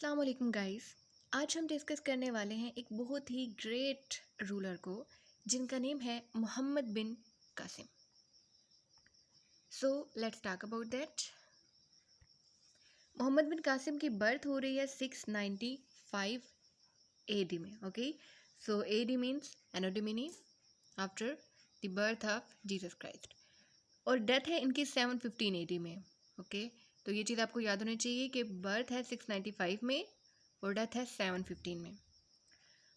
अस्सलाम वालेकुम गाइस। आज हम डिस्कस करने वाले हैं एक बहुत ही ग्रेट रूलर को जिनका नेम है Muhammad bin Qasim. So let's talk about that. Muhammad bin Qasim की बर्थ हो रही है 695 एडी में। Okay, so AD means anno domini, after the birth of Jesus Christ, और डेथ है इनकी 715 एडी में। ओके, तो ये चीज़ आपको याद होनी चाहिए कि बर्थ है 695 में और डेथ है 715 में।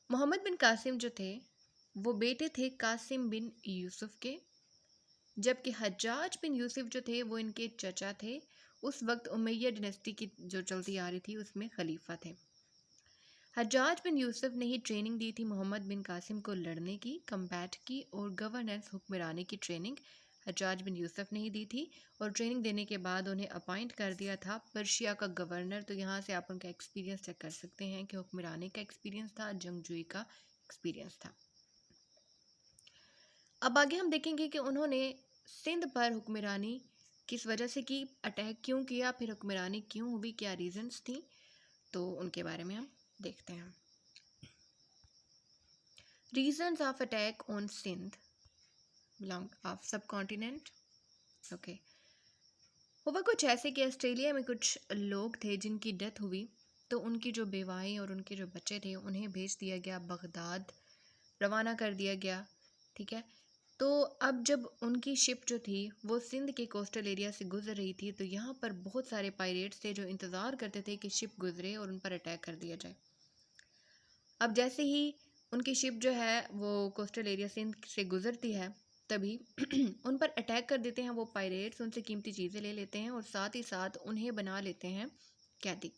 मोहम्मद बिन कासिम जो थे वो बेटे थे कासिम बिन यूसुफ के, जबकि हज्जाज बिन यूसुफ जो थे वो इनके चचा थे। उस वक्त उमैया डिनेस्टी की जो चलती आ रही थी उसमें खलीफा थे। हज्जाज बिन यूसुफ ने ही ट्रेनिंग दी थी मोहम्मद बिन कासिम को लड़ने की, कम्बैट की और गवर्नेंस हुक्मरानी की ट्रेनिंग हज्जाज बिन यूसुफ ने ही दी थी। और ट्रेनिंग देने के बाद उन्हें अपॉइंट कर दिया था पर्शिया का गवर्नर। तो यहाँ से आप उनका एक्सपीरियंस चेक कर सकते हैं कि हुक्मरानी का एक्सपीरियंस था, जंगजुई का एक्सपीरियंस था। अब आगे हम देखेंगे कि उन्होंने सिंध पर हुक्मरानी किस वजह से की, अटैक क्यों किया, फिर हुक्मरानी क्यों हुई, क्या रीजंस थी, तो उनके बारे में हम देखते हैं। Reasons of attack on Sindh belong of subcontinent. Okay, हुआ कुछ ऐसे कि ऑस्ट्रेलिया में कुछ लोग थे जिनकी डेथ हुई, तो उनकी जो बेवाएं और उनके जो बच्चे थे उन्हें भेज दिया गया बगदाद, रवाना कर दिया गया। ठीक है, तो अब जब उनकी शिप जो थी वो सिंध के कोस्टल एरिया से गुजर रही थी, तो यहाँ पर बहुत सारे पायरेट्स थे जो इंतज़ार करते थे कि शिप गुजरे और उन पर अटैक कर दिया जाए। अब जैसे ही उनकी शिप जो है वो कोस्टल एरिया सिंध से गुजरती है, तभी उन पर अटैक कर देते हैं वो पायरेट्स, उनसे कीमती चीज़ें ले लेते हैं और साथ ही साथ उन्हें बना लेते हैं कैदी।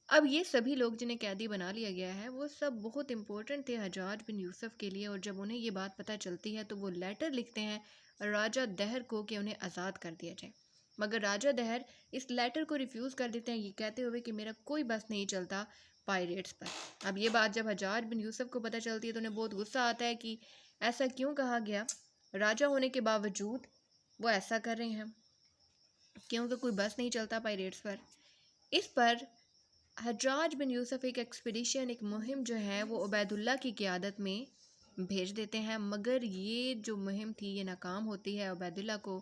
अब ये सभी लोग जिन्हें कैदी बना लिया गया है वो सब बहुत इंपॉर्टेंट थे हज्जाज बिन यूसुफ के लिए, और जब उन्हें ये बात पता चलती है तो वो लेटर लिखते हैं राजा दहर को कि उन्हें आज़ाद कर दिया जाए। मगर राजा दहर इस लेटर को रिफ्यूज़ कर देते हैं, ये कहते हुए कि मेरा कोई बस नहीं चलता पायरेट्स पर। अब ये बात जब हज्जाज बिन यूसुफ को पता चलती है तो उन्हें बहुत गुस्सा आता है कि ऐसा क्यों कहा गया, राजा होने के बावजूद वो ऐसा कर रहे हैं, क्योंकि कोई बस नहीं चलता पायरेट्स पर। इस पर हज्जाज बिन यूसुफ एक एक्सपीडिशन, एक मुहिम जो है वो उबैदुल्ला की क़ियादत में भेज देते हैं, मगर ये जो मुहिम थी ये नाकाम होती है। उबैदुल्ला को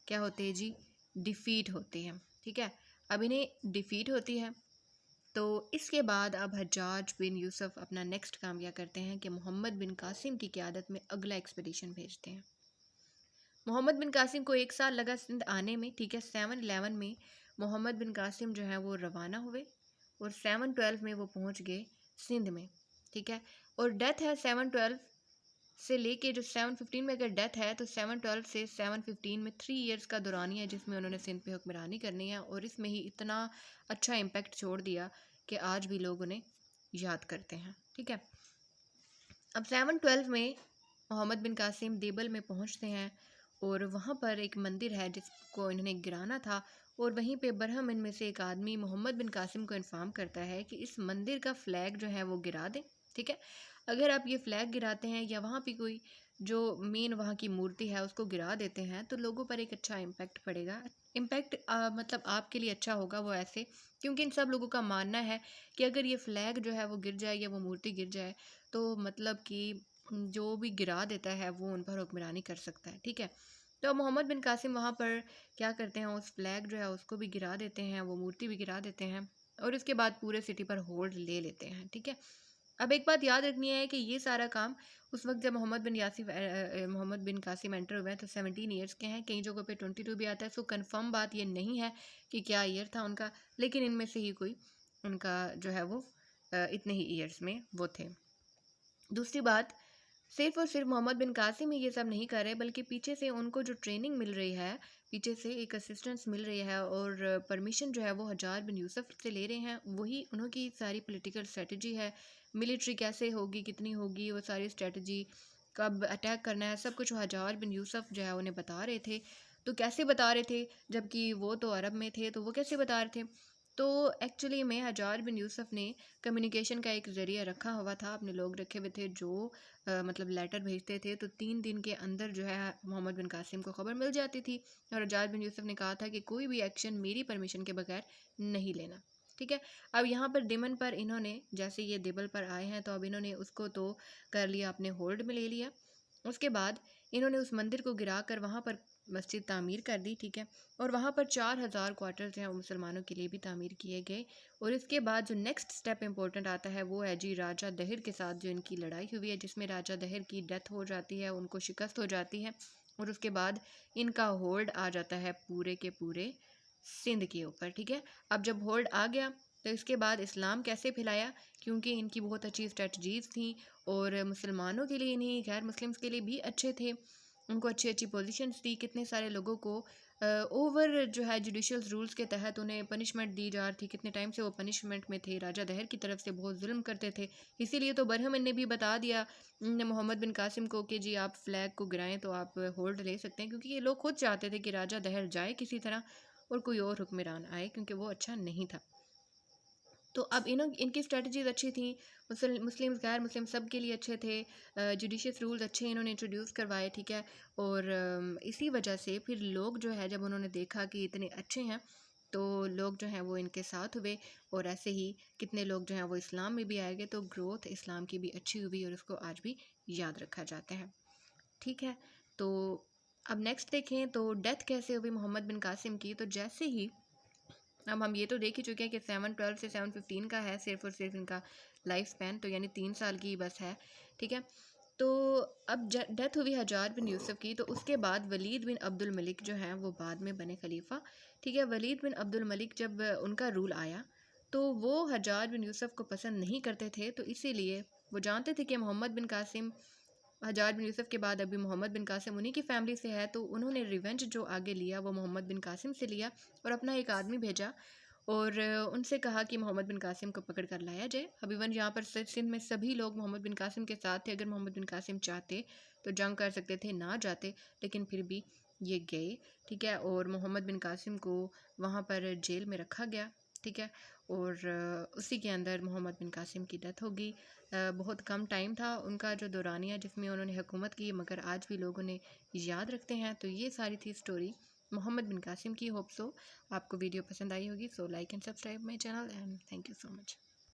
क्या होते हैं जी, डिफ़ीट होती है। ठीक है, अब इन्हें डिफ़ीट होती है, तो इसके बाद अब हज्जाज बिन यूसुफ अपना नेक्स्ट काम क्या करते हैं कि मोहम्मद बिन कासिम की क़ियादत में अगला एक्सपीडिशन भेजते हैं। मोहम्मद बिन कासिम को 1 साल लगा सिंध आने में। ठीक है, 711 में मोहम्मद बिन कासिम जो है वो रवाना हुए और 712 में वो पहुंच गए सिंध में। ठीक है, और डेथ है 712 से लेके जो 715 में अगर डेथ है तो 712 से 715 में 3 इयर्स का दौरानिया है जिसमें उन्होंने सिंध पे हुक्मरानी करनी है, और इसमें ही इतना अच्छा इम्पैक्ट छोड़ दिया कि आज भी लोग उन्हें याद करते हैं। ठीक है, अब 712 में मोहम्मद बिन कासिम देबल में पहुंचते हैं और वहाँ पर एक मंदिर है जिसको इन्होंने गिराना था, और वहीं पे बरहम इनमें से एक आदमी मोहम्मद बिन कासिम को इन्फॉर्म करता है कि इस मंदिर का फ्लैग जो है वो गिरा दें। ठीक है, अगर आप ये फ्लैग गिराते हैं या वहाँ पे कोई जो मेन वहाँ की मूर्ति है उसको गिरा देते हैं तो लोगों पर एक अच्छा इम्पैक्ट पड़ेगा। इम्पैक्ट मतलब आपके लिए अच्छा होगा वो ऐसे, क्योंकि इन सब लोगों का मानना है कि अगर ये फ्लैग जो है वो गिर जाए या वो मूर्ति गिर जाए तो मतलब कि जो भी गिरा देता है वो उन पर हुक्मरानी कर सकता है। ठीक है, तो मोहम्मद बिन कासिम वहाँ पर क्या करते हैं, उस फ्लैग जो है उसको भी गिरा देते हैं, वो मूर्ति भी गिरा देते हैं, और उसके बाद पूरे सिटी पर होल्ड ले लेते हैं। ठीक है, अब एक बात याद रखनी है कि ये सारा काम उस वक्त जब मोहम्मद बिन कासिम एंटर हुए हैं तो 17 ईयर्स के हैं, कई जगहों पे 22 भी आता है। सो कंफर्म बात ये नहीं है कि क्या ईयर था उनका, लेकिन इनमें से ही कोई उनका जो है वो इतने ही ईयर्स में वो थे। दूसरी बात, सिर्फ और सिर्फ मोहम्मद बिन कासिम ही ये सब नहीं कर रहे, बल्कि पीछे से उनको जो ट्रेनिंग मिल रही है, पीछे से एक असिस्टेंस मिल रही है और परमिशन जो है वो हज्जाज बिन यूसुफ से ले रहे हैं। वही उनकी सारी पॉलिटिकल स्ट्रेटजी है, मिलिट्री कैसे होगी, कितनी होगी, वो सारी स्ट्रेटजी, कब अटैक करना है, सब कुछ हज्जाज बिन यूसुफ जो है उन्हें बता रहे थे। तो कैसे बता रहे थे, जबकि वो तो अरब में थे, तो वो कैसे बता रहे थे? तो एक्चुअली में हज्जाज बिन यूसुफ ने कम्युनिकेशन का एक ज़रिया रखा हुआ था, अपने लोग रखे हुए थे जो मतलब लेटर भेजते थे, तो 3 दिन के अंदर जो है मोहम्मद बिन कासिम को ख़बर मिल जाती थी, और हज्जाज बिन यूसुफ ने कहा था कि कोई भी एक्शन मेरी परमिशन के बगैर नहीं लेना। ठीक है। अब यहाँ पर दिमन पर इन्होंने जैसे ये दिबल पर आए हैं तो अब इन्होंने उसको तो कर लिया, अपने होल्ड में ले लिया। उसके बाद इन्होंने उस मंदिर को गिरा कर वहाँ पर मस्जिद तामीर कर दी, ठीक है। और वहाँ पर 4000 क्वार्टर्स जो हैं वो मुसलमानों के लिए भी तामीर किए गए। और इसके बाद जो नेक्स्ट स्टेप इंपॉर्टेंट आता है वो है जी राजा दहिर के साथ जो इनकी लड़ाई हुई है, जिसमें राजा दहिर की डेथ हो जाती है, उनको शिकस्त हो जाती है। और उसके बाद इनका होल्ड आ जाता है पूरे के पूरे सिंध के ऊपर, ठीक है। अब जब होल्ड आ गया तो इसके बाद इस्लाम कैसे फैलाया, क्योंकि इनकी बहुत अच्छी स्ट्रेटजीज थी और मुसलमानों के लिए नहीं गैर मुस्लिम्स के लिए भी अच्छे थे, उनको अच्छी अच्छी पोजीशंस दी। कितने सारे लोगों को ओवर जो है जुडिशल रूल्स के तहत उन्हें पनिशमेंट दी जा रही थी, कितने टाइम से वो पनिशमेंट में थे, राजा दहर की तरफ से बहुत जुल्म करते थे। इसीलिए तो बरहमन ने भी बता दिया मोहम्मद बिन कासिम को कि जी आप फ्लैग को गिराएं तो आप होल्ड ले सकते हैं, क्योंकि ये लोग खुद चाहते थे कि राजा दहर जाए किसी तरह और कोई और हुक्मरान आए, क्योंकि वो अच्छा नहीं था। तो अब इनकी स्ट्रेटजीज अच्छी थी, मुस्लिम गैर मुस्लिम सब के लिए अच्छे थे, जुडिशियस रूल्स अच्छे इन्होंने इंट्रोड्यूस करवाए, ठीक है। और इसी वजह से फिर लोग जो है जब उन्होंने देखा कि इतने अच्छे हैं तो लोग जो हैं वो इनके साथ हुए। और ऐसे ही कितने लोग जो हैं वो इस्लाम में भी आए गए, तो ग्रोथ इस्लाम की भी अच्छी हुई और उसको आज भी याद रखा जाता है, ठीक है। तो अब नेक्स्ट देखें तो डेथ कैसे हुई मोहम्मद बिन कासिम की। तो जैसे ही अब हम ये तो देख ही चुके हैं कि 712 से 715 का है सिर्फ और सिर्फ इनका लाइफ स्पैन, तो यानी 3 साल की बस है, ठीक है। तो अब डेथ हुई हजाज बिन यूसुफ की, तो उसके बाद वलीद बिन अब्दुल मलिक जो हैं वो बाद में बने खलीफा, ठीक है। वलीद बिन अब्दुल मलिक जब उनका रूल आया तो वो हजाज बिन यूसुफ को पसंद नहीं करते थे, तो इसीलिए वो जानते थे कि मोहम्मद बिन कासिम हजाज बिन यूसुफ के बाद अभी मोहम्मद बिन कासिम उन्हीं की फैमिली से है, तो उन्होंने रिवेंज जो आगे लिया वो मोहम्मद बिन कासिम से लिया और अपना एक आदमी भेजा और उनसे कहा कि मोहम्मद बिन कासिम को पकड़ कर लाया जाए। अभी वन यहाँ पर सिंध में सभी लोग मोहम्मद बिन कासिम के साथ थे, अगर मोहम्मद बिन कासिम चाहते तो जंग कर सकते थे, ना जाते, लेकिन फिर भी ये गए, ठीक है। और मोहम्मद बिन कासिम को वहाँ पर जेल में रखा गया, ठीक है। और उसी के अंदर मोहम्मद बिन कासिम की डेथ होगी। बहुत कम टाइम था उनका जो दौरानिया जिसमें उन्होंने हुकूमत की, मगर आज भी लोग उन्हें याद रखते हैं। तो ये सारी थी स्टोरी मोहम्मद बिन कासिम की। होप सो आपको वीडियो पसंद आई होगी। So like and subscribe my channel and thank you so much.